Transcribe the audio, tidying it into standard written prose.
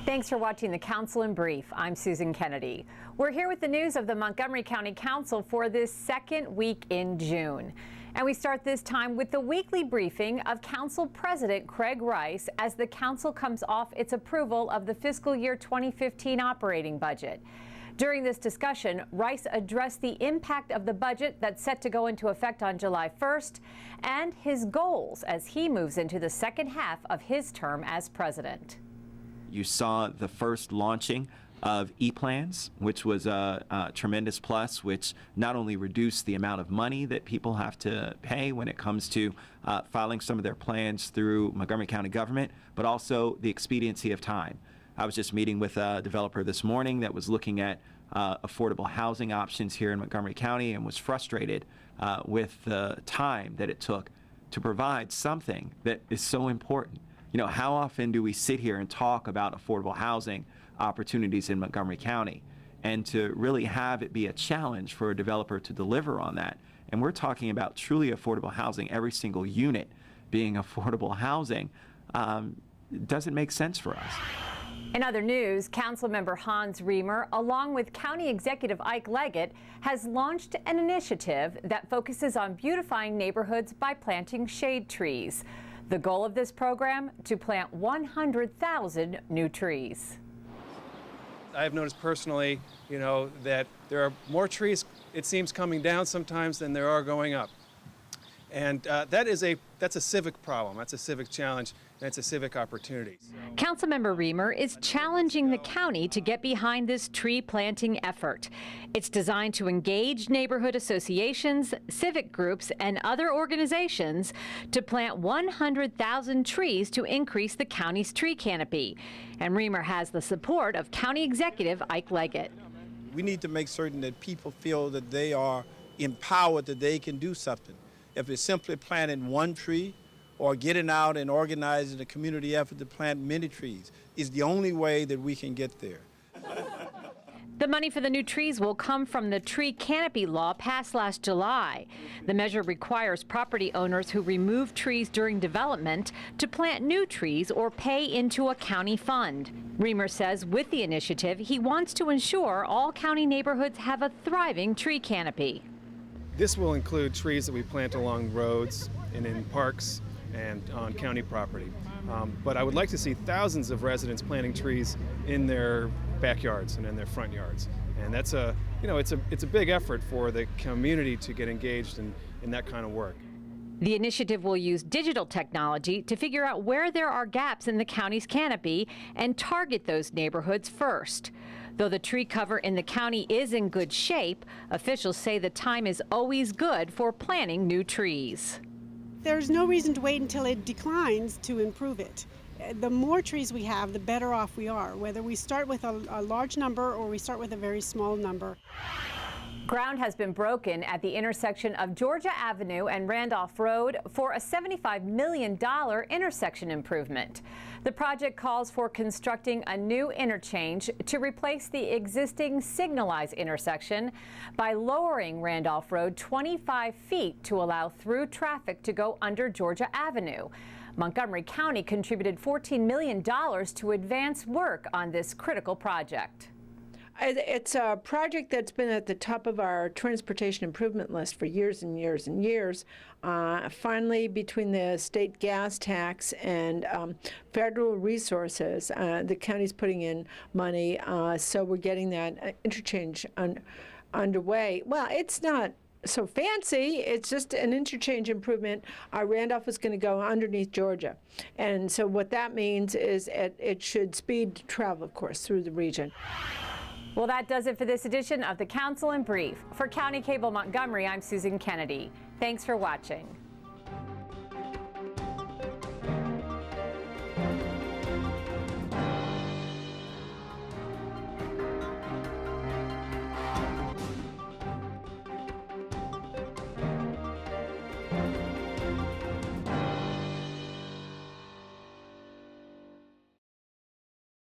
Thanks for watching the Council in Brief. I'm Susan Kennedy. We're here with the news of the Montgomery County Council for this second week in June. And we start this time with the weekly briefing of Council President Craig Rice as the Council comes off its approval of the fiscal year 2015 operating budget. During this discussion, Rice addressed the impact of the budget that's set to go into effect on July 1st and his goals as he moves into the second half of his term as president. You saw the first launching of e-plans, which was a tremendous plus, which not only reduced the amount of money that people have to pay when it comes to filing some of their plans through Montgomery County government, but also the expediency of time. I was just meeting with a developer this morning that was looking at affordable housing options here in Montgomery County and was frustrated with the time that it took to provide something that is so important. You know, how often do we sit here and talk about affordable housing opportunities in Montgomery County, and to really have it be a challenge for a developer to deliver on that? And we're talking about truly affordable housing, every single unit being affordable housing, doesn't make sense for us. In other news, Councilmember Hans Riemer, along with County Executive Ike Leggett, has launched an initiative that focuses on beautifying neighborhoods by planting shade trees. The goal of this program, to plant 100,000 new trees. I've noticed personally, that there are more trees, it seems, coming down sometimes than there are going up. And that's a civic problem, that's a civic challenge, and it's a civic opportunity. Councilmember Riemer is challenging the county to get behind this tree planting effort. It's designed to engage neighborhood associations, civic groups, and other organizations to plant 100,000 trees to increase the county's tree canopy. And Riemer has the support of County Executive Ike Leggett. We need to make certain that people feel that they are empowered, that they can do something. If it's simply planting one tree or getting out and organizing a community effort to plant many trees, is the only way that we can get there. The money for the new trees will come from the tree canopy law passed last July. The measure requires property owners who remove trees during development to plant new trees or pay into a county fund. Riemer says with the initiative, he wants to ensure all county neighborhoods have a thriving tree canopy. This will include trees that we plant along roads and in parks and on county property. But I would like to see thousands of residents planting trees in their backyards and in their front yards. And that's it's a big effort for the community to get engaged in that kind of work. The initiative will use digital technology to figure out where there are gaps in the county's canopy and target those neighborhoods first. Though the tree cover in the county is in good shape, officials say the time is always good for planting new trees. There's no reason to wait until it declines to improve it. The more trees we have, the better off we are, whether we start with a large number or we start with a very small number. Ground has been broken at the intersection of Georgia Avenue and Randolph Road for a $75 million intersection improvement. The project calls for constructing a new interchange to replace the existing signalized intersection by lowering Randolph Road 25 feet to allow through traffic to go under Georgia Avenue. Montgomery County contributed $14 million to advance work on this critical project. It's a project that's been at the top of our transportation improvement list for years and years and years. Finally, between the state gas tax and federal resources, the county's putting in money, so we're getting that interchange underway. Well, it's not so fancy. It's just an interchange improvement. Randolph is going to go underneath Georgia. And so what that means is it should speed travel, of course, through the region. Well, that does it for this edition of the Council in Brief. For County Cable Montgomery, I'm Susan Kennedy. Thanks for watching.